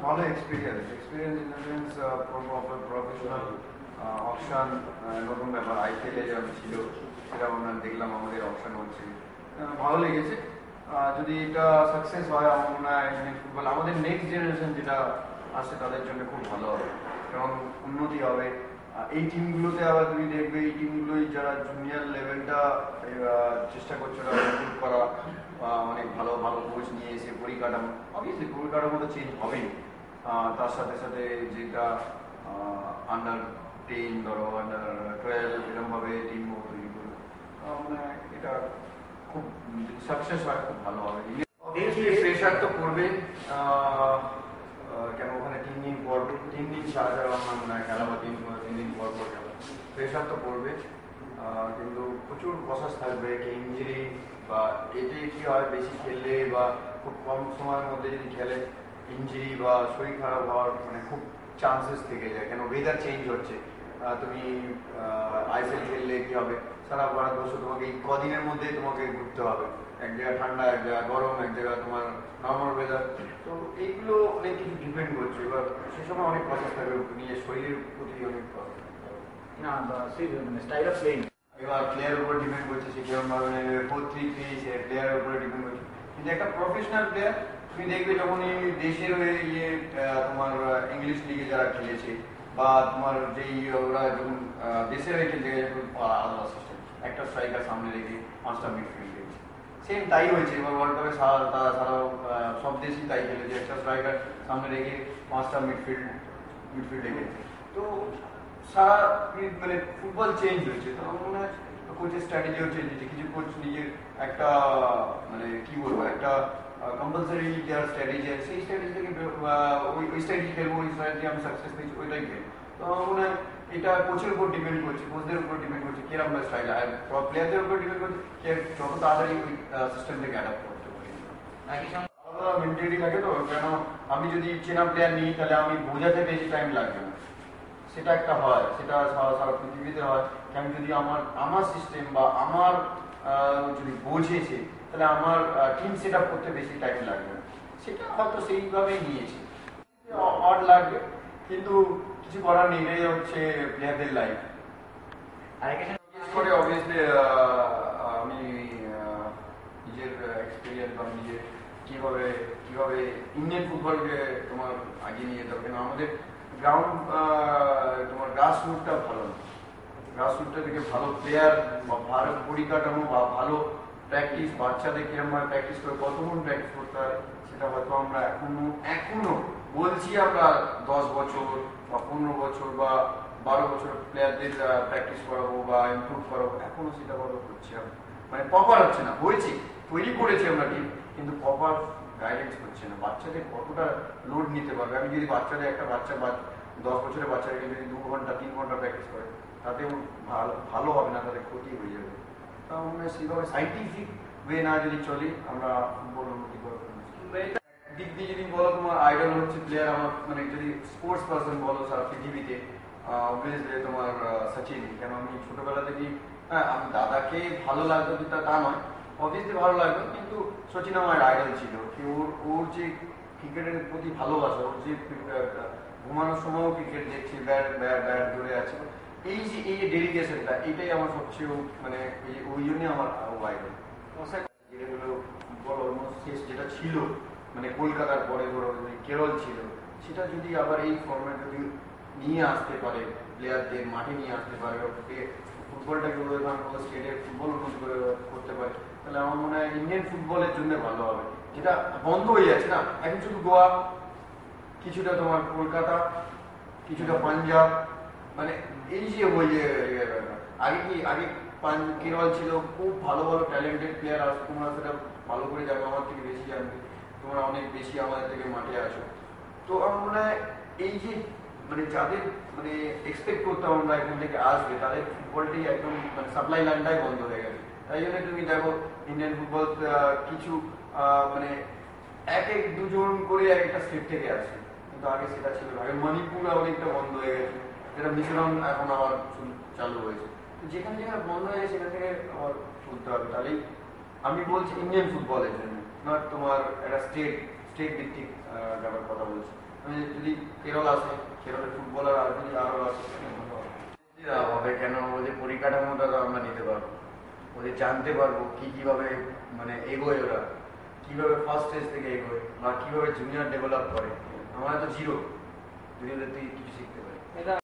ভালো experience in the sense professional option, নতুন ব্যাপার আইপিএলে যেমন ছিল সেটাও আমরা দেখলাম, আমাদের অপশন হচ্ছে, ভালো লেগেছে। যদি এটা সাকসেস হয় আমার মনে হয় ইন্ডিয়ান ফুটবল আমাদের নেক্সট জেনারেশন যেটা আসে তাদের জন্য খুব ভালো হবে এবং উন্নতি হবে। এই টিমগুলোতে আবার তুমি দেখবে এই টিমগুলোই যারা জুনিয়র লেভেলটা চেষ্টা করছে ওরা ইমপ্রুভ করা, অনেক ভালো ভালো কোচ নিয়ে এসে পরিকাঠামো, অবভিয়াসলি পরিকাঠামো তো চেঞ্জ হবেই, তার সাথে সাথে যেটা আন্ডার 10 ধরো আন্ডার 12 এরকমভাবে টিম তৈরি করবে, মানে এটা খুব সাকসেস হয় খুব ভালো হবে। প্রেশার তো করবে, কেন ওখানে 3 দিন ছাড়া ছাড়া আমার মনে হয় খেলা বা 3 দিন পর পর খেলা, প্রেশার তো করবে, কিন্তু প্রচুর প্রসেস থাকবে কি ইঞ্জুরি বা এতে কি হয় বেশি খেললে বা খুব কম সময়ের মধ্যে যদি খেলে ইঞ্জুরি বা শরীর খারাপ হওয়ার মানে খুব চান্সেস থেকে যায়, কেন ওয়েদার চেঞ্জ হচ্ছে। তুমি আইপিএল খেললে কি হবে সারা ভারতবর্ষ তোমাকে এই কদিনের মধ্যে তোমাকে ঘুরতে হবে, এক জায়গায় ঠান্ডা এক জায়গায় গরম এক জায়গায় তোমার নর্মাল ওয়েদার, তো এইগুলো অনেক কিছু ডিপেন্ড করছে। এবার সে সময় অনেক প্রসেস থাকবে, নিজের শরীরের প্রতি অনেক প্রসেস স্টাইল অফ প্লেইং এবার প্লেয়ারের উপর ডিপেন্ড করছে, সে কিরকম ভাবে 4-3-3 সে প্লেয়ারের উপরে ডিপেন্ড করছে। কিন্তু একটা প্রফেশনাল প্লেয়ার তুমি দেখবে যখন এই দেশের হয়ে তোমার ইংলিশ লিগে যারা খেলেছে বা তোমার যেই ওরা যখন দেশের হয়ে খেলতে গেছে আলাদা সিস্টেম, একটা স্ট্রাইকার সামনে রেখে 5টা মিডফিল্ড রেখেছে, সেম তাই হয়েছে এবার ওয়ার্ল্ড কাপে তারা সারা সব দেশই তাই খেলেছে, একটা স্ট্রাইকার সামনে রেখে 5টা মিডফিল্ড রেখেছে। তো সারা মানে ফুটবল চেঞ্জ হয়েছে, তো আমার মনে হয় কোচের স্ট্র্যাটেজিও চেঞ্জ হয়েছে, কিছু কোচ নিজের একটা মানে কি বলবো একটা কম্পালসারি যার স্ট্র্যাটেজি আছে সেই স্ট্র্যাটেজি থেকে ওই স্ট্র্যাটেজি খেলবো, ওই স্ট্র্যাটেজি আমি সাকসেস পেয়েছি ওইটাই খেলবো। তো আমার মনে হয় এটা কোচের উপর ডিপেন্ড করছে, কোচদের উপর ডিপেন্ড করছে কিরকম স্টাইল, আর প্লেয়ারদের উপর ডিপেন্ড করছে কে যত তাড়াতাড়ি ওই সিস্টেম থেকে অ্যাডাপ্ট করতে পারি। আলাদা মেন্টালিটি থাকে, তো কেন আমি যদি চেনা প্লেয়ার নিই তাহলে আমি বোঝাতে বেশি টাইম লাগবে না, সেটা একটা হয়, সেটা সারা পৃথিবীতে হয়। আমি যদি আমার সিস্টেম বা আমার যদি বোঝেছে তাহলে আমার টিম সেট আপ করতে বেশি টাইম লাগবে না, সেটা হয়তো সেইভাবেই নিয়েছে, অড লাগবে কিন্তু কিছু করার নেই, এটাই হচ্ছে প্লেয়ারদের লাইফ। করে অবভিয়াসলি আমি নিজের এক্সপিরিয়েন্স বা নিজের কিভাবে ইন্ডিয়ান ফুটবলকে তোমার আগিয়ে নিয়ে যেতে হবে, কেন আমাদের গ্রাউন্ড তোমার গ্রাসরুটটা ভালো না, গ্রাসরুটটা থেকে ভালো প্লেয়ার বা ভালো পরিকাঠামো বা ভালো প্র্যাকটিস, বাচ্চাদের কিরকমভাবে প্র্যাকটিস করে কতক্ষণ প্র্যাকটিস করতে হয় সেটা হয়তো আমরা এখনো বলছি, আমরা 10 বছর বা 15 বছর বা 12 বছর প্লেয়ারদের প্র্যাকটিস করাবো বা ইমপ্রুভ করাবো, এখনো সেটা ভালো হচ্ছে মানে প্রপার হচ্ছে না, হয়েছে তৈরি করেছি আমরা টিম কিন্তু প্রপার গাইডেন্স হচ্ছে না, বাচ্চাদের কতটা লোড নিতে পারবে। আমি যদি একটা বাচ্চা 10 বছরের বাচ্চাকে যদি 2 ঘন্টা 3 ঘন্টা প্র্যাকটিস করে তাতেও ভালো হবে না, তাদের ক্ষতি হয়ে যাবে। আমরা সেইভাবে সাইন্টিফিক ওয়ে না যদি চলি আমরা ফুটবল উন্নতি করবো। দিক দিয়ে যদি বলো তোমার আইডল হচ্ছে প্লেয়ার, আমার মানে যদি স্পোর্টস পার্সন বলো সারা পৃথিবীতে অবভিয়াসলি তোমার সচিন, কেন আমি ছোটবেলা থেকেই আমি দাদাকে ভালো লাগতো তা নয়, অবভিয়াসলি ভালো লাগতো, কিন্তু সচিন আমার আইডল ছিল। কি ওর যে ক্রিকেটের প্রতি ভালোবাসা, ওর যে ঘুমানোর সময়ও ক্রিকেট দেখছে, ব্যাট ধরে আছে, এই যে ডেডিকেশনটা এটাই আমার সবচেয়ে মানে ওই জন্যই আমার আইডল। ফুটবল অলমোস্ট শেষ যেটা ছিল মানে কলকাতার পরে ধরো কেরল ছিল, সেটা যদি আবার এই ফর্মেট যদি নিয়ে আসতে পারে, প্লেয়ারদের মাঠে নিয়ে আসতে পারে, ফুটবলটাকে স্টেটের ফুটবল উন্নত করতে পারে, তাহলে আমার মনে হয় ইন্ডিয়ান ফুটবলের জন্য ভালো হবে, যেটা বন্ধ হয়ে যাচ্ছে না এখন, শুধু গোয়া, কিছুটা তোমার কলকাতা, কিছুটা পাঞ্জাব, মানে এই যে ওই যে আগে কেরল ছিল, খুব ভালো ভালো ট্যালেন্টেড প্লেয়ার আসতো, তোমরা সেটা ভালো করে জানো, আমার থেকে বেশি জানবে, তোমরা অনেক বেশি আমাদের থেকে মাঠে আসো। তো আমার মনে হয় এই যে মানে যাদের মানে এক্সপেক্ট করতাম আমরা এখান থেকে আসবে, তাদের ফুটবলটাই একদম মানে সাপ্লাই লাইনটাই বন্ধ হয়ে গেছে। তাই জন্য তুমি দেখো ইন্ডিয়ান ফুটবল কিছু মানে এক দুজন করে একটা স্টেট থেকে আসে, কিন্তু আগে সেটা ছিল না। আগে মণিপুর অনেকটা বন্ধ হয়ে গেছে, যেটা মিজোরাম এখন আবার চালু হয়েছে, তো যেখানে যেখানে বন্ধ হয়ে গেছে সেখান থেকে আবার শুনতে হবে। তাহলেই আমি বলছি ইন্ডিয়ান ফুটবলের জন্য, নট তোমার একটা স্টেট ভিত্তিক ব্যাপার কথা বলছি। যদি কেরল আসে, কেরলের ফুটবলার আর যদি আরও আসে হবে কেন, ওদের পরিকাঠামোটা আমরা নিতে পারবো, ওদের জানতে পারবো কিভাবে মানে এগোয় ওরা, কিভাবে ফার্স্ট স্টেজ থেকে এগোয় বা কিভাবে জুনিয়র ডেভেলপ করে। আমরা তো জিরো, যদি ওদের থেকে কিছু শিখতে পারি।